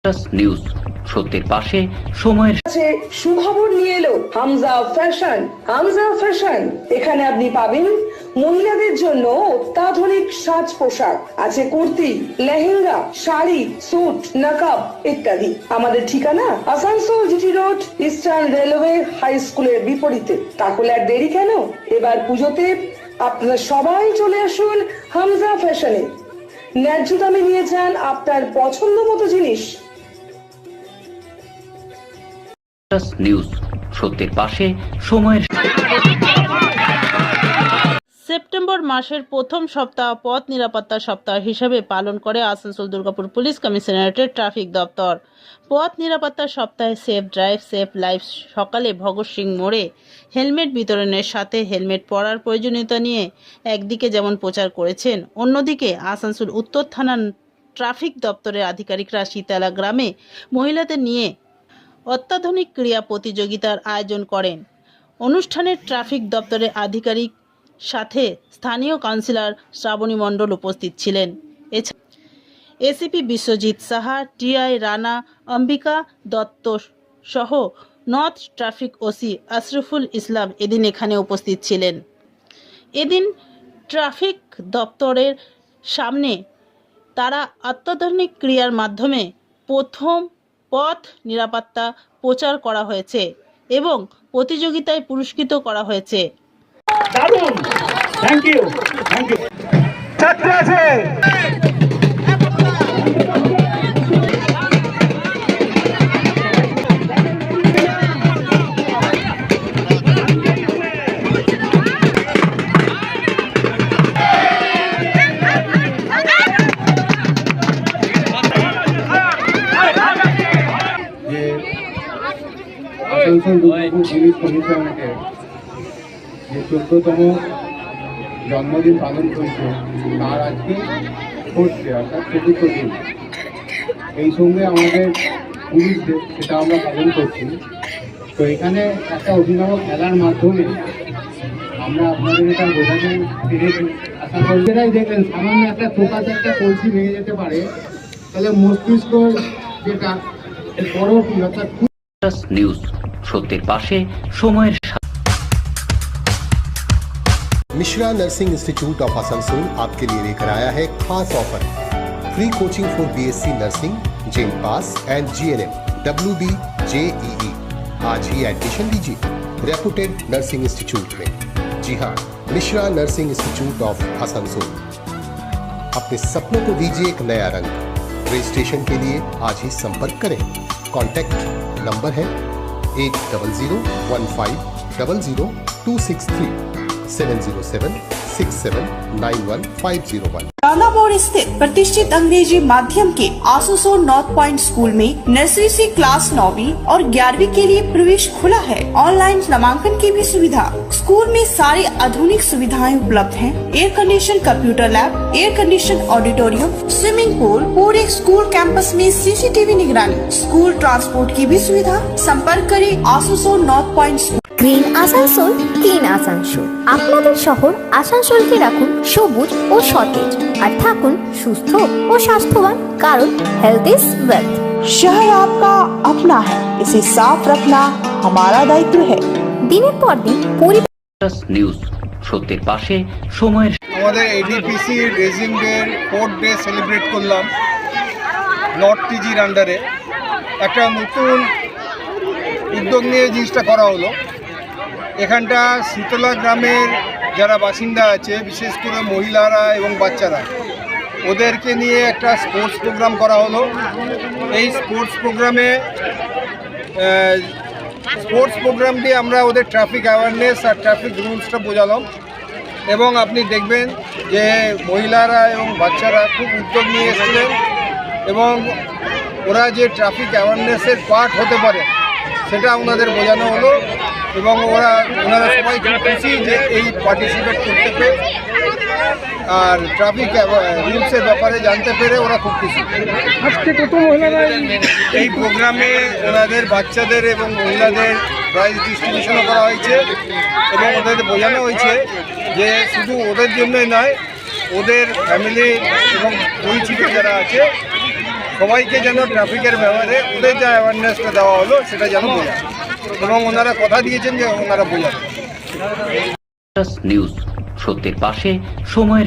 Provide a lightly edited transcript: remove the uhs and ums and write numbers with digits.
News সত্যের পাশে সময়ের সুখবর নিয়ে এলো হামজা ফ্যাশন। হামজা ফ্যাশন, এখানে আপনি পাবেন মহিলাদের জন্য অত্যাধুনিক সাজ পোশাক, আছে কুর্তি, লেহেঙ্গা, শাড়ি, স্যুট, নকাব ইত্যাদি। আমাদের ঠিকানা Asansol GT road, Eastern Railway high স্কুলের বিপরীতে। তাহলে আর দেরি কেন, এবার পুজোতে আপনারা সবাই চলে আসুন হামজা ফ্যাশনে। ন্যায্য দামে নিয়ে যান আপনার পছন্দ মতো জিনিস। নিউজ সত্যের পাশে সময়ের সেপ্টেম্বর মাসের প্রথম সপ্তাহ পথ নিরাপত্তা সপ্তাহ হিসেবে পালন করে আসানসোল দুর্গাপুর পুলিশ কমিশনারেটের ট্রাফিক দপ্তর। পথ নিরাপত্তা সপ্তাহে সেফ ড্রাইভ সেফ লাইফ সকালে ভগৎ সিং মোড়ে হেলমেট বিতরণের সাথে হেলমেট পরার প্রয়োজনীয়তা নিয়ে একদিকে যেমন প্রচার করেছেন, অন্যদিকে আসানসোল উত্তর থানার ট্রাফিক দপ্তরের আধিকারিকরা শীতলা গ্রামে মহিলাদের নিয়ে অত্যাধুনিক ক্রীড়া প্রতিযোগিতার আয়োজন করেন। অনুষ্ঠানে ট্রাফিক দপ্তরের আধিকারিক সাথে স্থানীয় কাউন্সিলর শ্রাবণী মণ্ডল উপস্থিত ছিলেন। এছাড়া এসিপি বিশ্বজিৎ সাহা, টিআই রানা, অম্বিকা দত্ত সহ north traffic OC Ashraful Islam এদিন এখানে উপস্থিত ছিলেন। এদিন ট্রাফিক দপ্তরের সামনে তারা অত্যাধুনিক ক্রিয়ার মাধ্যমে প্রথম পথ নিরাপত্তা প্রচার করা হয়েছে এবং প্রতিযোগিতায় পুরস্কৃত করা হয়েছে। দারুণ, থ্যাংক ইউ, থ্যাংক ইউ। ছাত্র আছে আসানসোল দুর্গাপুর পুলিশ কমিশনারেটের যে 14তম জন্মদিন পালন করছে তার আজকে হচ্ছে, অর্থাৎ 4th দিন। এই সঙ্গে আমাদের পুলিশ ডে, সেটা আমরা পালন করছি। তো এখানে একটা অভিনব খেলার মাধ্যমে আমরা আপনাদের এটা বোঝাতে পেরেছি। আশা করছেরাই দেখলেন সামান্য একটা টোকাতে একটা কলসি ভেঙে যেতে পারে, তাহলে মস্তিষ্ক যেটা পরবর্তী অর্থাৎ নিউজ সত্যের পাশে সময়ের Mishra nursing institute of Asansol आपके लिए लेकर आया है खास offer. Free coaching for BSc nursing, जेम पास एंड जीएनएम, WB, JEE। आज ही एडमिशन लीजिए रेपुटेड नर्सिंग इंस्टीट्यूट में। जी हाँ, Mishra nursing institute of Asansol. अपने सपनों को दीजिए एक नया रंग। रजिस्ट्रेशन के लिए आज ही संपर्क करें। कॉन्टैक्ट नंबर है 8015000263 7076791 रानापुर स्थित प्रतिष्ठित अंग्रेजी माध्यम के आसनसोल नॉर्थ पॉइंट स्कूल में नर्सरी से क्लास 9वीं और 11वीं के लिए प्रवेश खुला है। ऑनलाइन नामांकन की भी सुविधा। स्कूल में सारी आधुनिक सुविधाएं उपलब्ध हैं। Air condition computer lab, air condition auditorium, swimming pool, पूरे स्कूल कैंपस में सीसीटीवी निगरानी, स्कूल ट्रांसपोर्ट की भी सुविधा। संपर्क करें Asansol north point school. Green Asansol, clean Asansol. আপনাদের শহর আসানসোলকে রাখুন সবুজ ও সতেজ, আর থাকুন সুস্থ ও স্বাস্থ্যবান, কারণ হেলথ ইজ ওয়েলথ। शहर आपका अपना है, इसे साफ रखना हमारा दायित्व है। দিনের পর দিন পরিবেশ নিউজ সত্যের পাশে সময়ের আমাদের ADPC raising day 4th day celebrate করলাম নর্থ টিজির আন্ডারে। একটা নতুন উদ্যোগ নিয়ে জিনিসটা করা হলো। এখানটা শীতলা গ্রামের যারা বাসিন্দা আছে, বিশেষ করে মহিলারা এবং বাচ্চারা, ওদেরকে নিয়ে একটা স্পোর্টস প্রোগ্রাম করা হলো। এই স্পোর্টস প্রোগ্রাম দিয়ে আমরা ওদের ট্রাফিক অ্যাওয়ারনেস আর ট্রাফিক রুলসটা বোঝালাম। এবং আপনি দেখবেন যে মহিলারা এবং বাচ্চারা খুব উদ্যোগ নিয়ে এসেছিলেন এবং ওরা যে ট্রাফিক অ্যাওয়ারনেসের পার্ট হতে পারে সেটা ওনাদের বোঝানো হলো। এবং ওনারা সবাই খুব খুশি যে এই পার্টিসিপেট করতে পেরে আর ট্রাফিক রুলসের ব্যাপারে জানতে পেরে ওরা খুব খুশি। আজকে কত মহিলারা এই প্রোগ্রামে ওনাদের বাচ্চাদের এবং মহিলাদের প্রাইজ ডিস্ট্রিবিউশনও করা হয়েছে এবং ওদের বোঝানো হয়েছে যে শুধু ওদের জন্যই নয়, ওদের ফ্যামিলি এবং পরিচিত যারা আছে সবাইকে যেন ট্রাফিকের ব্যাপারে ওদের যা অ্যাওয়ারনেসটা দেওয়া হলো সেটা যেন বোঝায় এবং ওনারা কথা দিয়েছেন যে ওনারা বোঝাবেন। নিউজ সত্যের পাশে সময়ের